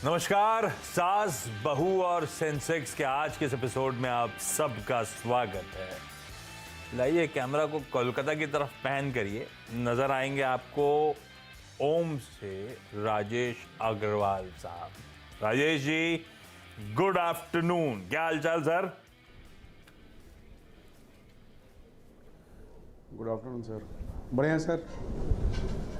नमस्कार। सास, बहू और सेंसेक्स के आज के इस एपिसोड में आप सबका स्वागत है। लाइए कैमरा को कोलकाता की तरफ पैन करिए। नजर आएंगे आपको ओम से राजेश अग्रवाल साहब। Rajesh ji, good afternoon. क्या हालचाल सर? Good afternoon sir. बढ़िया सर।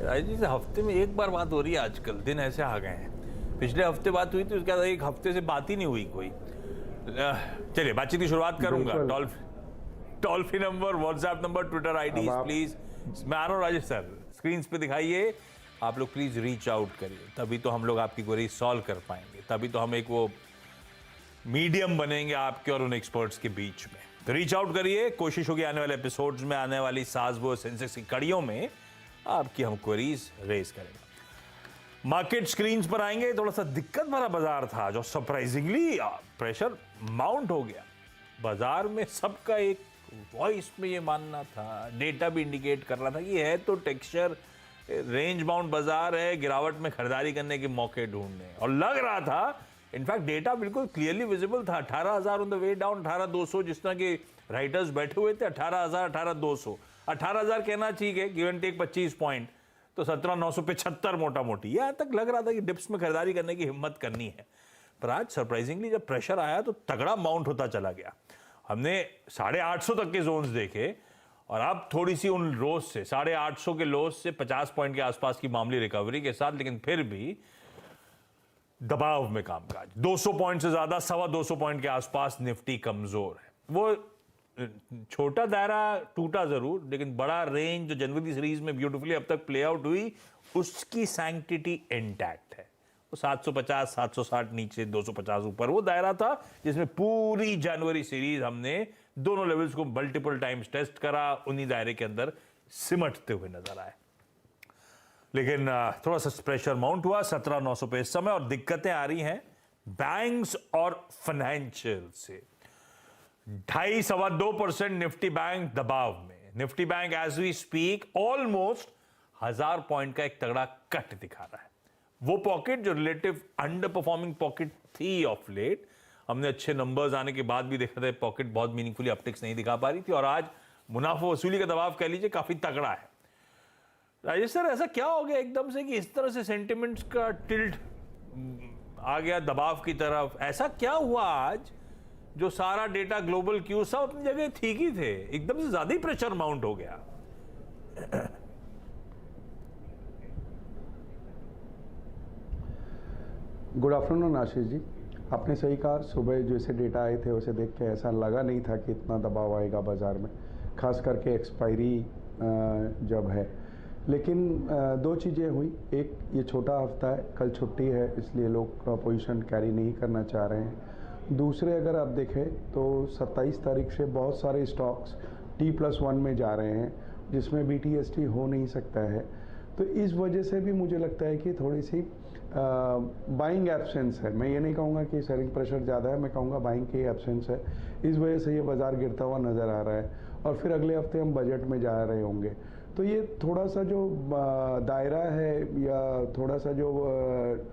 राजेश जी से हफ्ते में एक बार बात हो रही है आजकल, दिन ऐसे आ गए हैं। पिछले हफ्ते बात हुई थी, उसके बाद एक हफ्ते से बात ही नहीं हुई कोई। चलिए बातचीत की शुरुआत करूंगा। Toll free number, WhatsApp number, Twitter ID please. मैं आ रहा हूँ राजेश सर, स्क्रीन पे दिखाइए। आप लोग प्लीज रीच आउट करिए, तभी तो हम लोग आपकी क्वेरी सॉल्व कर पाएंगे, तभी तो हम एक वो मीडियम बनेंगे आपके और उन एक्सपर्ट्स के बीच में। तो रीच आउट करिए। कोशिश होगी आने वाले एपिसोड्स में, आने वाली सास बहू सेंसेक्स की कड़ियों में आपकी हम क्वेरीज रेज करेंगे। मार्केट स्क्रीन्स पर आएंगे। थोड़ा सा दिक्कत भरा बाजार था, जो सरप्राइजिंगली प्रेशर माउंट हो गया। बाजार में सबका एक वॉइस में ये मानना था, डेटा भी इंडिकेट कर रहा था कि है तो टेक्सचर रेंज बाउंड बाजार है, गिरावट में खरीदारी करने के मौके ढूंढने। और लग रहा था, इनफैक्ट डेटा बिल्कुल क्लियरली विजिबल था। 18,000 ऑन द वे डाउन, 18,200 जिस तरह के राइटर्स बैठे हुए थे, 18,000, 18,200, 18,000 कहना ठीक है, गिव एंड टेक 25 पॉइंट, तो 17,975 मोटा मोटी। यहां तक लग रहा था कि डिप्स में खरीदारी करने की हिम्मत करनी है। पर आज सरप्राइजिंगली जब प्रेशर आया तो तगड़ा माउंट होता चला गया। हमने 850 तक के जोन्स देखे और अब थोड़ी सी उन लोस से, 850 के लोस से 50 पॉइंट के आसपास की मामूली रिकवरी के साथ, लेकिन फिर भी दबाव में कामकाज। 200 पॉइंट से ज्यादा, 225 पॉइंट के आसपास निफ्टी कमजोर है। वो छोटा दायरा टूटा जरूर, लेकिन बड़ा रेंज जो जनवरी सीरीज में ब्यूटीफुली अब तक प्ले आउट हुई, उसकी सैंक्टिटी इंटैक्ट है। वो 750, 760 नीचे, 250 ऊपर, वो दायरा था जिसमें पूरी जनवरी सीरीज हमने दोनों लेवल्स को मल्टीपल टाइम्स टेस्ट करा, उन्हीं दायरे के अंदर सिमटते हुए नजर आए। लेकिन थोड़ा सा प्रेशर माउंट हुआ 17,900 पे इस समय, और दिक्कतें आ रही हैं बैंक्स और फाइनेंशियल से। 2.5-2% निफ्टी बैंक दबाव में। Nifty bank as we speak almost 1000 point का एक तगड़ा कट दिखा रहा है। वो पॉकेट जो रिलेटिव अंडर परफॉर्मिंग पॉकेट थी ऑफ लेट, हमने अच्छे नंबर्स आने के बाद भी देखा था पॉकेट बहुत मीनिंगफुली अपटिक्स नहीं दिखा पा रही थी, और आज मुनाफा वसूली का दबाव कह लीजिए काफी तगड़ा है। राजेश सर, ऐसा क्या हो गया एकदम से कि इस तरह से सेंटिमेंट्स का टिल्ट आ गया दबाव की तरफ? ऐसा क्या हुआ आज जो सारा डेटा, ग्लोबल क्यू सब अपनी जगह ठीक ही थे, एकदम से ज्यादा ही प्रेशर माउंट हो गया? Good afternoon Ashish ji. आपने सही कहा, सुबह जैसे डेटा आए थे उसे देख के ऐसा लगा नहीं था कि इतना दबाव आएगा बाजार में, खास करके एक्सपायरी जब है। लेकिन दो चीज़ें हुई। एक, ये छोटा हफ्ता है, कल छुट्टी है, इसलिए लोग पोजीशन कैरी नहीं करना चाह रहे हैं। दूसरे, अगर आप देखें तो 27 तारीख से बहुत सारे स्टॉक्स T+1 में जा रहे हैं, जिसमें BTST हो नहीं सकता है। तो इस वजह से भी मुझे लगता है कि थोड़ी सी बाइंग एब्सेंस है। मैं ये नहीं कहूँगा कि सेलिंग प्रेशर ज़्यादा है, मैं कहूँगा बाइंग की एब्सेंस है। इस वजह से ये बाज़ार गिरता हुआ नज़र आ रहा है। और फिर अगले हफ्ते हम बजट में जा रहे होंगे, तो ये थोड़ा सा जो दायरा है या थोड़ा सा जो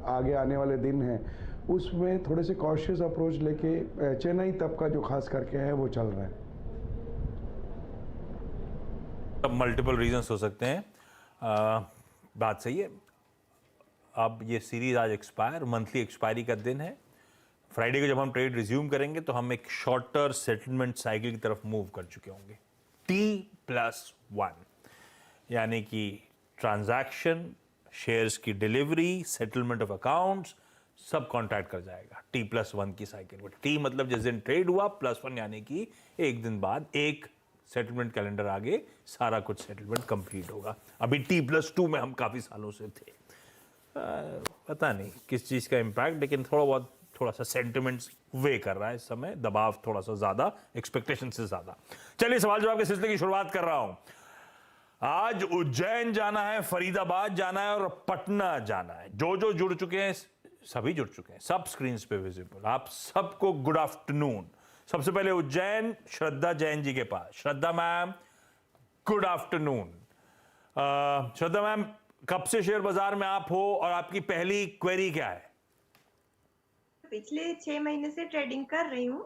आगे आने वाले दिन है, उसमें थोड़े से कॉशियस अप्रोच लेके चेन्नई तब का जो खास करके है वो चल रहा है। अब मल्टीपल रीजंस हो सकते हैं। बात सही है। अब ये सीरीज आज एक्सपायर, मंथली एक्सपायरी का दिन है। फ्राइडे को जब हम ट्रेड रिज्यूम करेंगे तो हम एक शॉर्टर सेटलमेंट साइकिल की तरफ मूव कर चुके होंगे। T+1 यानी कि ट्रांजैक्शन, शेयर्स की डिलीवरी, सेटलमेंट ऑफ अकाउंट्स, सब कॉन्ट्रैक्ट कर जाएगा T+1 की साइकिल। T मतलब जिस दिन ट्रेड हुआ, +1 यानी कि एक दिन बाद एक सेटलमेंट कैलेंडर आगे सारा कुछ सेटलमेंट कंप्लीट होगा। अभी T+2 में हम काफी सालों से थे। पता नहीं किस चीज का इंपैक्ट, लेकिन थोड़ा सा सेंटिमेंट्स वे कर रहा है इस समय, दबाव थोड़ा सा ज्यादा, एक्सपेक्टेशन से ज्यादा। चलिए सवाल जवाब के सिलसिले की शुरुआत कर रहा हूं। आज उज्जैन जाना है, फरीदाबाद जाना है और पटना जाना है। जो जुड़ चुके हैं सभी जुड़ चुके हैं, सब स्क्रीन पे विजिबल। आप सबको गुड आफ्टरनून। सबसे पहले उज्जैन, श्रद्धा जैन जी के पास। श्रद्धा मैम, गुड आफ्टरनून। श्रद्धा मैम, कब से शेयर बाजार में आप हो और आपकी पहली क्वेरी क्या है? पिछले 6 महीने से ट्रेडिंग कर रही हूँ।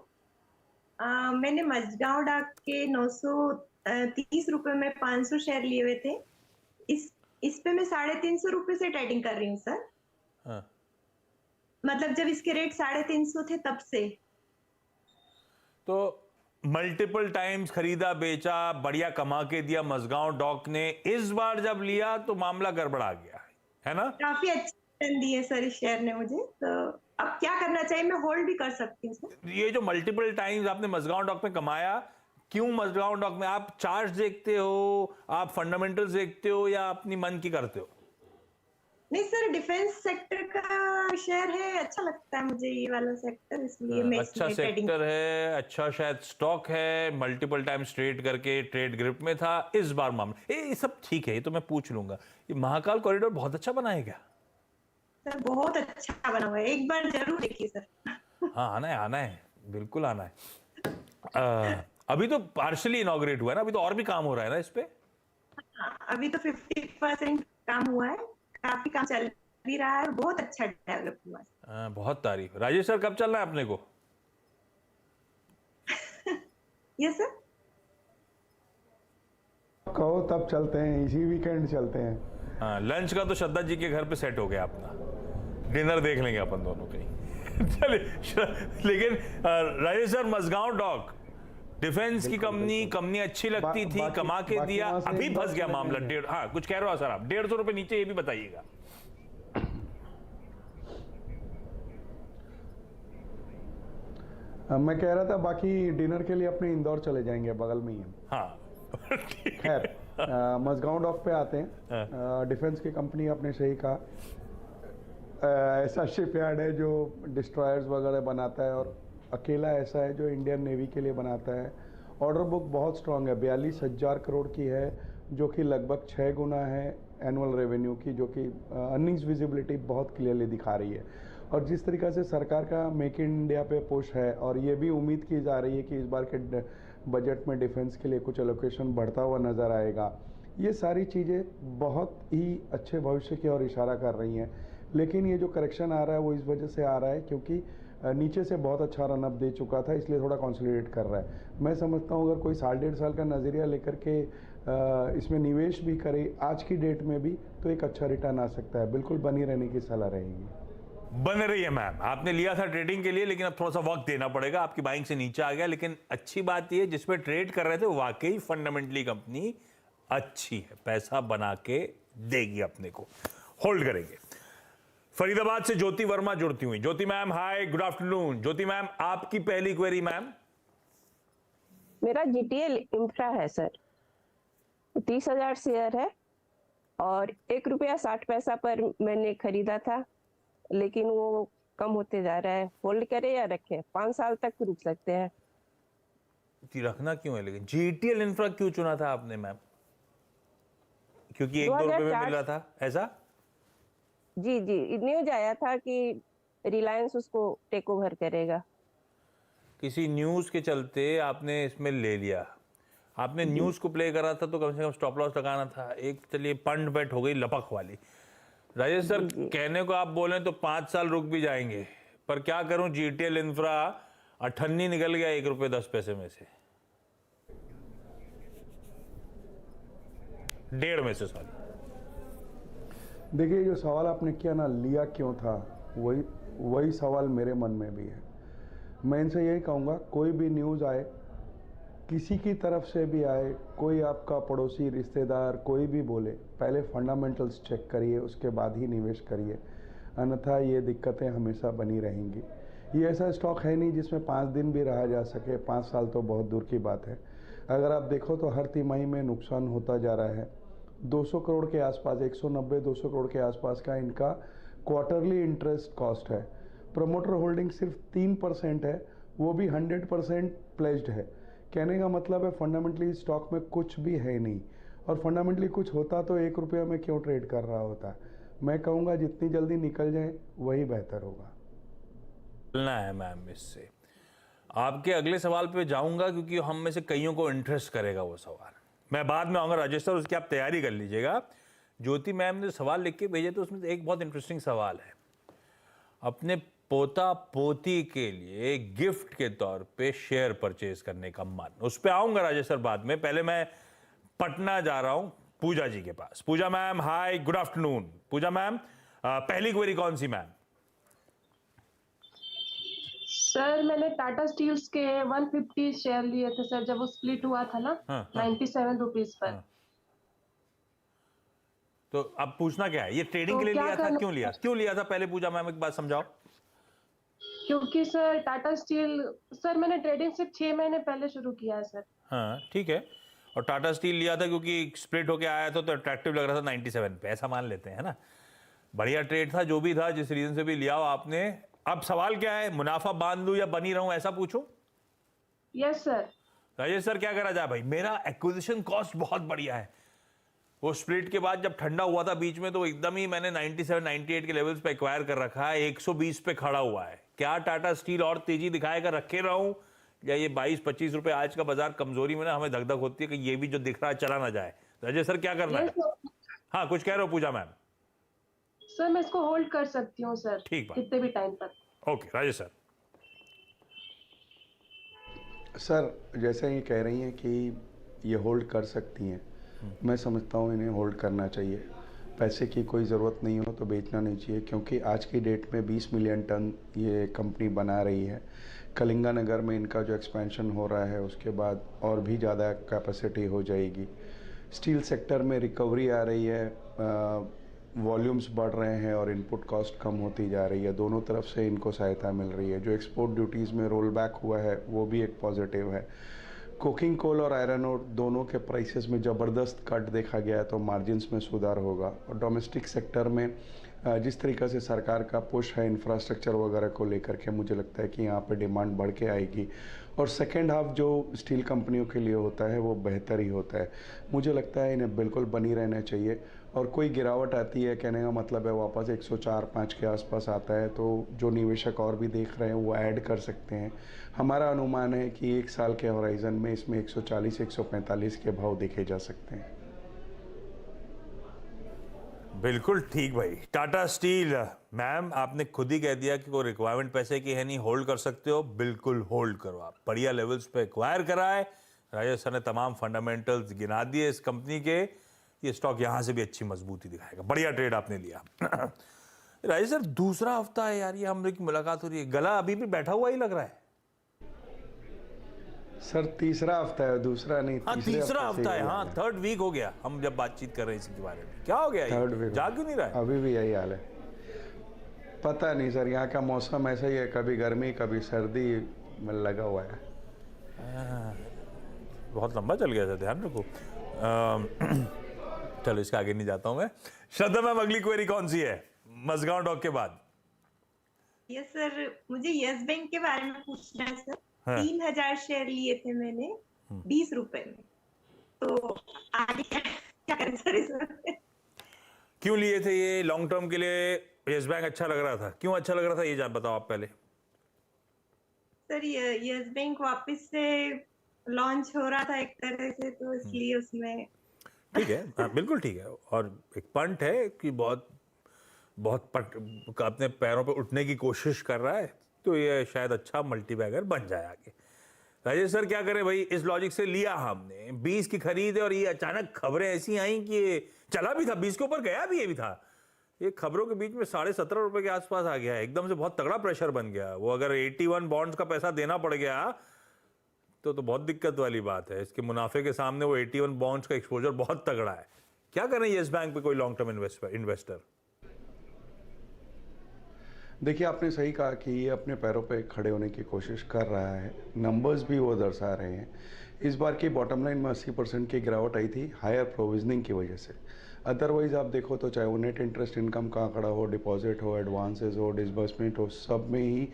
मैंने मजगांव डाक के 930 रुपए में 500 शेयर लिए हुए थे। इस पे मैं 350 रुपए से ट्रेडिंग कर रही हूँ सर। हाँ। मतलब जब इसके रेट 350 थे तब से। तो मल्टीपल टाइम्स खरीदा बेचा, बढ़िया कमा के दिया मजगांव डॉक ने। इस बार जब लिया तो मामला गड़बड़ा गया है ना? काफी अच्छी रिटर्न दी है सर इस शेयर ने मुझे, तो अब क्या करना चाहिए? मैं होल्ड भी कर सकती हूँ सर? ये जो मल्टीपल टाइम्स आपने मजगांव डॉक में कमाया, क्यों मजगांव डॉक में? आप चार्ट देखते हो, आप फंडामेंटल्स देखते हो, या अपनी मन की करते हो? नहीं सर, डिफेंस सेक्टर का शेयर है, अच्छा लगता है मुझे ये वाला सेक्टर, इसलिए मैं अच्छा इसमें ट्रेडिंग। सेक्टर है, अच्छा शायद स्टॉक है, मल्टीपल टाइम्स ट्रेड करके ट्रेड ग्रिप में था। इस बार मामला ये सब ठीक है, ये तो मैं पूछ लूंगा। ये महाकाल कॉरिडोर बहुत अच्छा बना है क्या? सर बहुत अच्छा बना हुआ है, एक बार जरूर देखिए सर। हाँ, आना है, बिल्कुल आना है। अभी तो पार्शली इनॉग्रेट हुआ है ना, अभी तो और भी काम हो रहा है ना इस पे? अभी तो 50% काम हुआ है, काफी काम चल भी रहा है, बहुत अच्छा डेवलप हुआ है। बहुत तारीफ। राजेश सर, कब चलना है अपने को? Yes sir. कहो तब चलते हैं, इसी वीकेंड चलते हैं। हाँ, लंच का तो श्रद्धा जी के घर पे सेट हो गया अपना, डिनर देख लेंगे अपन दोनों कहीं। चलिए, लेकिन Rajesh sir, Mazagon dock defence की कंपनी अच्छी लगती थी, कमा के दिया, अभी फंस गया मामला। हाँ, कुछ कह रहे हो सर आप? 150 रुपए नीचे, ये भी बताइएगा। मैं कह रहा था बाकी डिनर के लिए अपने इंदौर चले जाएंगे, बगल में ही है। हाँ। खैर, मजगांव डॉक पे आते हैं। डिफेंस की कंपनी, आपने सही कहा। ऐसा शिपयार्ड है जो डिस्ट्रॉयर्स वगैरह बनाता है, और अकेला ऐसा है जो इंडियन नेवी के लिए बनाता है। ऑर्डर बुक बहुत स्ट्रांग है, 42,000 करोड़ की है, जो कि लगभग 6 गुना है एनुअल रेवेन्यू की, जो कि अर्निंग्स विजिबिलिटी बहुत क्लियरली दिखा रही है। और जिस तरीक़ा से सरकार का मेक इन इंडिया पे पुश है, और ये भी उम्मीद की जा रही है कि इस बार के बजट में डिफेंस के लिए कुछ एलोकेशन बढ़ता हुआ नज़र आएगा। ये सारी चीज़ें बहुत ही अच्छे भविष्य की ओर इशारा कर रही हैं। लेकिन ये जो करेक्शन आ रहा है वो इस वजह से आ रहा है क्योंकि नीचे से बहुत अच्छा रनअप दे चुका था, इसलिए थोड़ा कंसोलिडेट कर रहा है। मैं समझता हूँ अगर कोई 1.5 साल का नज़रिया लेकर के इसमें निवेश भी करे आज की डेट में भी, तो एक अच्छा रिटर्न आ सकता है। बिल्कुल बनी रहने की सलाह रहेगी। बन रही है मैम। आपने लिया था ट्रेडिंग के लिए, लेकिन अब थोड़ा सा वक्त देना पड़ेगा, आपकी बाइंग से नीचे आ गया। लेकिन अच्छी बात यह, जिसमें ट्रेड कर रहे थे वाकई फंडामेंटली कंपनी अच्छी है, पैसा बना के देगी अपने को, होल्ड करेंगे। फरीदाबाद से ज्योति वर्मा जुड़ती हुई। ज्योति मैम, हाय, गुड आफ्टरनून। ज्योति मैम, आपकी पहली क्वेरी मैम। मेरा जीटीएल इंफ्रा है सर, 30,000 शेयर है और ₹1.60 पर मैंने खरीदा था, लेकिन वो कम होते जा रहा है। होल्ड करें या रखें? 5 साल तक रुक सकते हैं। रखना क्यों है लेकिन? जीटीएल इंफ्रा क्यों चुना था आपने मैम? क्योंकि 1-2 रुपए में मिल रहा था, ऐसा? जी, न्यूज आया था कि रिलायंस उसको टेक ओवर करेगा। किसी न्यूज के चलते आपने इसमें ले लिया। आपने न्यूज को प्ले करा था तो कम से कम स्टॉप लॉस लगाना था। एक चलिए पंड बेट हो गई लपक वाली। राजेश सर, कहने को आप बोले तो 5 साल रुक भी जाएंगे, पर क्या करूं, जीटीएल इंफ्रा अठन्नी निकल गया ₹1.10 में से, 1.5 में से। सॉरी, देखिए, जो सवाल आपने किया ना, लिया क्यों था, वही सवाल मेरे मन में भी है। मैं इनसे यही कहूँगा, कोई भी न्यूज़ आए, किसी की तरफ से भी आए, कोई आपका पड़ोसी, रिश्तेदार, कोई भी बोले, पहले फंडामेंटल्स चेक करिए, उसके बाद ही निवेश करिए, अन्यथा ये दिक्कतें हमेशा बनी रहेंगी। ये ऐसा स्टॉक है नहीं जिसमें 5 दिन भी रहा जा सके, 5 साल तो बहुत दूर की बात है। अगर आप देखो तो हर तिमाही में नुकसान होता जा रहा है। 200 करोड़ के आसपास, 190-200 करोड़ के आसपास का इनका क्वार्टरली इंटरेस्ट कॉस्ट है। प्रमोटर होल्डिंग सिर्फ 3% है, वो भी 100% प्लेज्ड है। कहने का मतलब है फंडामेंटली स्टॉक में कुछ भी है नहीं, और फंडामेंटली कुछ होता तो ₹1 में क्यों ट्रेड कर रहा होता। मैं कहूँगा जितनी जल्दी निकल जाए वही बेहतर होगा। चलना है मैम इससे। आपके अगले सवाल पे जाऊंगा क्योंकि हम में से कईयों को इंटरेस्ट करेगा वो सवाल। मैं बाद में आऊँगा राजेश सर, उसकी आप तैयारी कर लीजिएगा। ज्योति मैम ने सवाल लिख के भेजे तो उसमें एक बहुत इंटरेस्टिंग सवाल है। अपने पोता पोती के लिए गिफ्ट के तौर पे शेयर परचेज करने का मन, उस पे आऊंगा राजेश सर बाद में। पहले मैं पटना जा रहा हूं पूजा जी के पास। पूजा मैम, हाय, गुड आफ्टरनून। पूजा मैम, पहली क्वेरी कौन सी मैम? सर मैंने टाटा स्टील्स के 150 शेयर लिए थे सर, जब वो स्प्लिट हुआ था ना, हाँ, 97 रुपीज पर। हाँ। तो अब पूछना क्या है, ये ट्रेडिंग तो के लिए क्या लिया था? करना क्यों लिया था पहले? पूजा मैम एक बात समझाओ। क्योंकि सर टाटा स्टील, सर मैंने ट्रेडिंग सिर्फ 6 महीने पहले शुरू किया है सर। हाँ ठीक है, और टाटा स्टील लिया था क्योंकि स्प्लिट होके आया था तो अट्रैक्टिव लग रहा था 97 पे, ऐसा मान लेते हैं ना। बढ़िया ट्रेड था, जो भी था, जिस रीजन से भी लिया हो आपने। अब सवाल क्या है, मुनाफा बांध लूं या बनी रहूं, ऐसा पूछूं? Yes sir. राजेश सर क्या करा जाए भाई? मेरा एक्विजिशन कॉस्ट बहुत बढ़िया है। वो स्प्लिट के बाद जब ठंडा हुआ था बीच में, तो एकदम ही मैंने 97 98 के लेवल्स पे एक्वायर कर रखा है, 120 पे खड़ा हुआ है। क्या टाटा स्टील और तेजी दिखाएगा, रखे रहूं, या ये 22-25 रुपए आज का बाजार कमजोरी में ना हमें धक धक होती है कि ये भी जो दिख रहा है चला ना जाए। राजेश सर क्या करना है? हाँ कुछ कह रहे हो पूजा मैम? सर मैं इसको होल्ड कर सकती हूँ सर, ठीक बात। कितने भी टाइम तक। Okay Rajesh sir. सर जैसे ये कह रही हैं कि ये होल्ड कर सकती हैं, मैं समझता हूँ इन्हें होल्ड करना चाहिए। पैसे की कोई ज़रूरत नहीं हो तो बेचना नहीं चाहिए, क्योंकि आज की डेट में 20 मिलियन टन ये कंपनी बना रही है। कलिंगानगर में इनका जो एक्सपेंशन हो रहा है उसके बाद और भी ज़्यादा कैपेसिटी हो जाएगी। स्टील सेक्टर में रिकवरी आ रही है, वॉल्यूम्स बढ़ रहे हैं और इनपुट कॉस्ट कम होती जा रही है। दोनों तरफ से इनको सहायता मिल रही है। जो एक्सपोर्ट ड्यूटीज़ में रोल बैक हुआ है वो भी एक पॉजिटिव है। कोकिंग कोल और आयरन ओर दोनों के प्राइसेस में ज़बरदस्त कट देखा गया है, तो मार्जिन्स में सुधार होगा। और डोमेस्टिक सेक्टर में जिस तरीक़ा से सरकार का पुश है इंफ्रास्ट्रक्चर वगैरह को लेकर के, मुझे लगता है कि यहाँ पे डिमांड बढ़ के आएगी। और सेकेंड हाफ जो स्टील कंपनियों के लिए होता है वो बेहतर ही होता है। मुझे लगता है इन्हें बिल्कुल बनी रहना चाहिए। और कोई गिरावट आती है, कहने का मतलब है वापस 104-5 के आसपास आता है, तो जो निवेशक और भी देख रहे हैं वो ऐड कर सकते हैं। हमारा अनुमान है कि 1 साल के होराइजन में इसमें 140-145 के भाव देखे जा सकते हैं। बिल्कुल ठीक भाई। टाटा स्टील मैम, आपने खुद ही कह दिया कि कोई रिक्वायरमेंट पैसे की है नहीं, होल्ड कर सकते हो, बिल्कुल होल्ड करो आप। बढ़िया लेवल्स पे एक्वायर करा है। राजेश सर ने तमाम फंडामेंटल्स गिना दिए इस कंपनी के। ये स्टॉक यहां से भी अच्छी मजबूती दिखाएगा। बढ़िया ट्रेड आपने लिया। राजेश सर दूसरा हफ्ता है यार, ये हम लोग की मुलाकात हो रही है, गला अभी भी बैठा हुआ ही लग रहा है। सर तीसरा हफ्ता है, दूसरा नहीं। हाँ तीसरा हफ्ता है, हाँ थर्ड वीक हो गया हम जब बातचीत कर रहे हैं इसके बारे में। क्या हो गया, थर्ड वीक जाग क्यों नहीं रहा है? अभी भी यही हाल है। पता नहीं सर, यहाँ का मौसम ऐसा ही है, कभी गर्मी कभी सर्दी में लगा हुआ है। बहुत लंबा चल गया था, ध्यान रखो। चलो इसके आगे नहीं जाता हूं मैं। श्रद्धा मैम, अगली क्वेरी कौन सी है मजगांव डॉक के बाद? यस सर, मुझे यस बैंक के बारे में पूछना है सर। हाँ। 3000 शेयर लिए थे मैंने 20 रुपए में, तो आगे क्या करें सर इसमें? क्यों लिए थे ये? लॉन्ग टर्म के लिए यस बैंक अच्छा लग रहा था? क्यों अच्छा लग रहा था ये जान बताओ आप पहले। सर यस बैंक वापस से लॉन्च हो रहा था एक तरह से, तो इसलिए उसमें ठीक है, हाँ बिल्कुल ठीक है। और एक पॉइंट है कि बहुत अपने पैरों पे उठने की कोशिश कर रहा है, तो ये शायद अच्छा मल्टीबैगर बन जाए आगे। राजेश सर क्या करें भाई, इस लॉजिक से लिया हमने 20 की खरीद है, और ये अचानक खबरें ऐसी आई कि ये चला भी था 20 के ऊपर, गया भी ये भी था। ये खबरों के बीच में 17.5 रुपए के आसपास आ गया है, एकदम से बहुत तगड़ा प्रेशर बन गया। वो अगर 81 बॉन्ड्स का पैसा देना पड़ गया तो बहुत दिक्कत वाली बात है। इसके मुनाफे के सामने वो 81 बॉन्ड्स का एक्सपोजर बहुत तगड़ा है। क्या करें यस बैंक पे कोई लॉन्ग टर्म इन्वेस्टर? देखिए आपने सही कहा कि ये अपने पैरों पे खड़े होने की कोशिश कर रहा है, नंबर्स भी वो दर्शा रहे हैं। इस बार की बॉटम लाइन में 80% की गिरावट आई थी हायर प्रोविजनिंग की वजह से। अदरवाइज आप देखो तो चाहे वो नेट इंटरेस्ट इनकम का आंकड़ा हो, डिपॉजिट हो, एडवांसेस हो, डिसबर्समेंट हो, सब में ही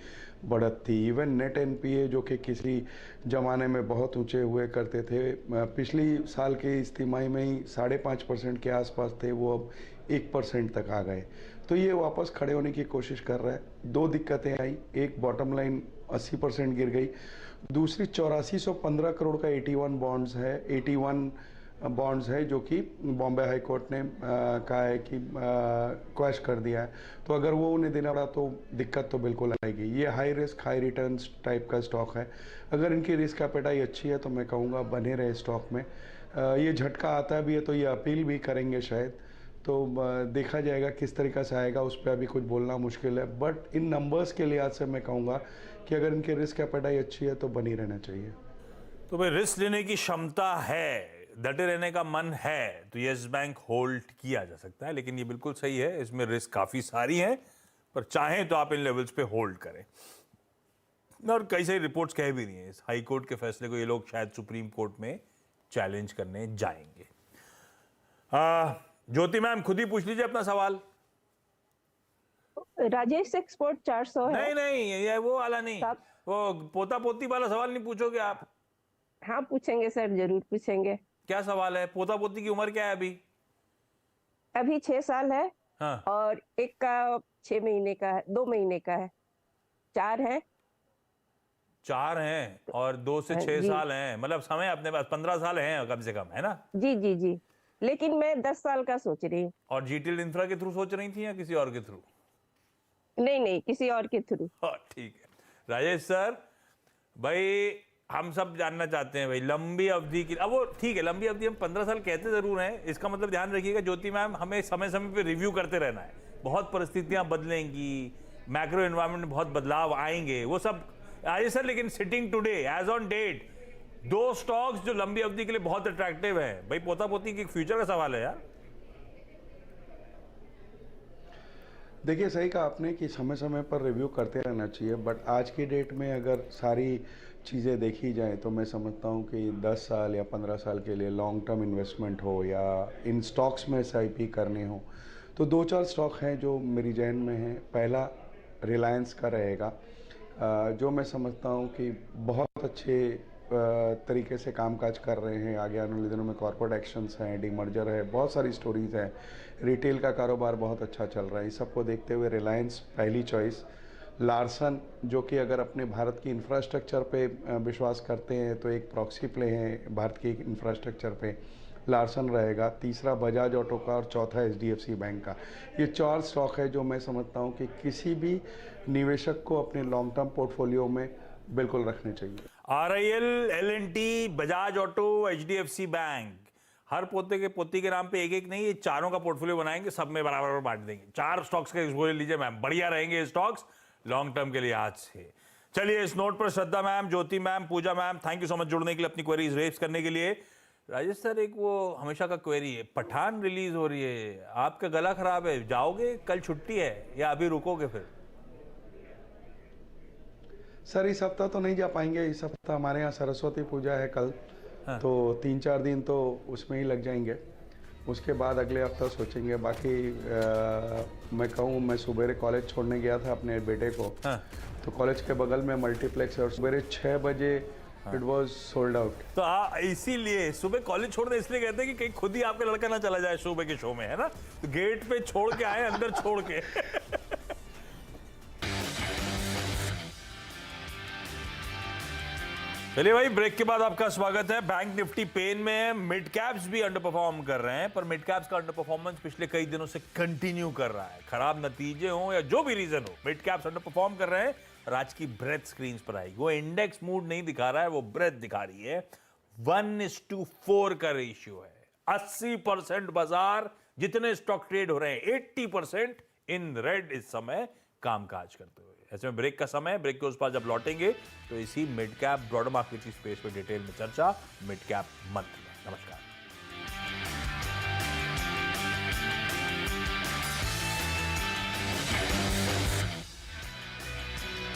बढ़त थी। इवन नेट एनपीए जो कि किसी ज़माने में बहुत ऊंचे हुए करते थे, पिछली साल की इस तिमाही में ही 5.5% के आसपास थे, वो अब 1% तक आ गए। तो ये वापस खड़े होने की कोशिश कर रहा है। 2 दिक्कतें आई, एक बॉटम लाइन 80% गिर गई, दूसरी 8415 करोड़ का 81 बॉन्ड्स है, 81 बॉन्ड्स है जो कि बॉम्बे हाई कोर्ट ने कहा है कि क्वैश कर दिया है। तो अगर वो उन्हें देना पड़ा तो दिक्कत तो बिल्कुल आएगी। ये high risk high returns type का स्टॉक है। अगर इनकी रिस्क एपेटाइट अच्छी है तो मैं कहूँगा बने रहे स्टॉक में। ये झटका आता भी है तो ये अपील भी करेंगे शायद, तो देखा जाएगा किस तरीक़ा से आएगा, उस पर अभी कुछ बोलना मुश्किल है। बट इन नंबर्स के लिहाज से मैं कहूँगा कि अगर इनकी रिस्क एपेटाइट अच्छी है तो बनी रहना चाहिए। तो भाई रिस्क लेने की क्षमता है, डटे रहने का मन है, तो यस बैंक होल्ड किया जा सकता है। लेकिन ये बिल्कुल सही है, इसमें रिस्क काफ़ी सारी हैं, पर चाहें तो आप इन लेवल्स पे होल्ड करें। और कई सारी रिपोर्ट्स कह भी रही हैं इस हाई कोर्ट के फैसले को ये लोग शायद सुप्रीम कोर्ट में चैलेंज करने जाएंगे। ज्योति मैम खुद ही पूछ लीजिए अपना सवाल। राजेश एक्सपोर्ट 400 है। नहीं ये वो वाला नहीं, साहब। वो पोता पोती वाला सवाल नहीं पूछोगे आप? हाँ पूछेंगे सर, जरूर पूछेंगे। क्या सवाल है? पोता पोती की उम्र क्या है अभी? अभी 6 साल है। हाँ। और एक का 6 महीने का है, 2 महीने का है। 4 है। 4 हैं और 2 से 6 जी। साल हैं, मतलब समय अपने पास 15 साल हैं कम से कम, है ना? जी जी जी, लेकिन मैं 10 साल का सोच रही हूँ। और जीटीएल इंफ्रा के थ्रू सोच रही थी या किसी और के थ्रू? नहीं, किसी और के थ्रू। हाँ ठीक है राजेश सर, भाई हम सब जानना चाहते हैं भाई लंबी अवधि की। अब वो ठीक है, लंबी अवधि हम 15 साल कहते जरूर हैं, इसका मतलब ध्यान रखिएगा ज्योति मैम, हमें समय समय पे रिव्यू करते रहना है। बहुत परिस्थितियां बदलेंगी, मैक्रो एनवायरनमेंट में बहुत बदलाव आएंगे, वो सब राजेश सर। लेकिन sitting today as on date 2 stocks जो लंबी अवधि के लिए बहुत अट्रैक्टिव है, भाई पोता पोती की फ्यूचर का सवाल है यार। देखिए सही कहा आपने कि समय समय पर रिव्यू करते रहना चाहिए, बट आज की डेट में अगर सारी चीज़ें देखी जाएं तो मैं समझता हूं कि 10 साल या 15 साल के लिए लॉन्ग टर्म इन्वेस्टमेंट हो या इन स्टॉक्स में SIP करने हो तो 2-4 स्टॉक हैं जो मेरी जहन में हैं। पहला रिलायंस का रहेगा, जो मैं समझता हूं कि बहुत अच्छे तरीके से कामकाज कर रहे हैं। आगे आने वाले दिनों में कॉर्पोरेट एक्शंस हैं, डीमर्जर है, बहुत सारी स्टोरीज हैं, रिटेल का कारोबार बहुत अच्छा चल रहा है। इस सबको देखते हुए रिलायंस पहली चॉइस। लार्सन जो कि अगर अपने भारत की इंफ्रास्ट्रक्चर पे विश्वास करते हैं तो एक प्रॉक्सी प्ले है भारत के इंफ्रास्ट्रक्चर पे, लार्सन रहेगा। तीसरा बजाज ऑटो का और चौथा HDFC बैंक का। ये 4 स्टॉक है जो मैं समझता हूँ कि किसी भी निवेशक को अपने लॉन्ग टर्म पोर्टफोलियो में बिल्कुल रखने चाहिए। RIL, L&T, Bajaj auto, HDFC bank, हर पोती के नाम पे एक नहीं, ये चारों का पोर्टफोलियो बनाएंगे, सब में बराबर बांट देंगे। 4 स्टॉक्स का एक्सपोजर लीजिए मैम, बढ़िया रहेंगे स्टॉक्स लॉन्ग टर्म के लिए आज से। चलिए इस नोट पर Shraddha ma'am, Jyoti ma'am, Puja ma'am, thank you so much जुड़ने के लिए, अपनी क्वेरीज रेज करने के लिए। राजेश सर एक वो हमेशा का क्वेरी है, पठान रिलीज हो रही है, आपका गला खराब है, जाओगे? कल छुट्टी है या अभी रुकोगे फिर? सर इस हफ्ता तो नहीं जा पाएंगे, इस हफ्ता हमारे यहाँ सरस्वती पूजा है कल। हाँ। तो 3-4 दिन तो उसमें ही लग जाएंगे, उसके बाद अगले हफ्ता सोचेंगे। बाकी मैं कहूँ, मैं सुबह कॉलेज छोड़ने गया था अपने बेटे को। हाँ। तो कॉलेज के बगल में मल्टीप्लेक्स है और सुबह 6 बजे इट वाज सोल्ड आउट। तो इसीलिए सुबह कॉलेज छोड़ने इसलिए कहते हैं कि कहीं खुद ही आपका लड़का ना चला जाए सुबह के शो में, है ना? तो गेट पे छोड़ के आए, अंदर छोड़ के। चलिए भाई, ब्रेक के बाद आपका स्वागत है। बैंक निफ्टी पेन में है, मिड कैप्स भी अंडर परफॉर्म कर रहे हैं, पर मिड कैप्स का अंडर परफॉर्मेंस पिछले कई दिनों से कंटिन्यू कर रहा है। खराब नतीजे हो या जो भी रीजन हो, मिड कैप्स अंडर परफॉर्म कर रहे हैं। और आज की ब्रेथ स्क्रीन पर आएगी, वो इंडेक्स मूड नहीं दिखा रहा है, वो ब्रेथ दिखा रही है। 1:4 का रेशियो है। 80% बाजार जितने स्टॉक ट्रेड हो रहे हैं, 80% इन रेड इस समय कामकाज करते हुए। ऐसे में ब्रेक का समय, ब्रेक के उस पार जब लौटेंगे तो इसी मिड कैप ब्रॉडर मार्केट की स्पेस पर डिटेल में चर्चा मिड कैप मंथ में। नमस्कार।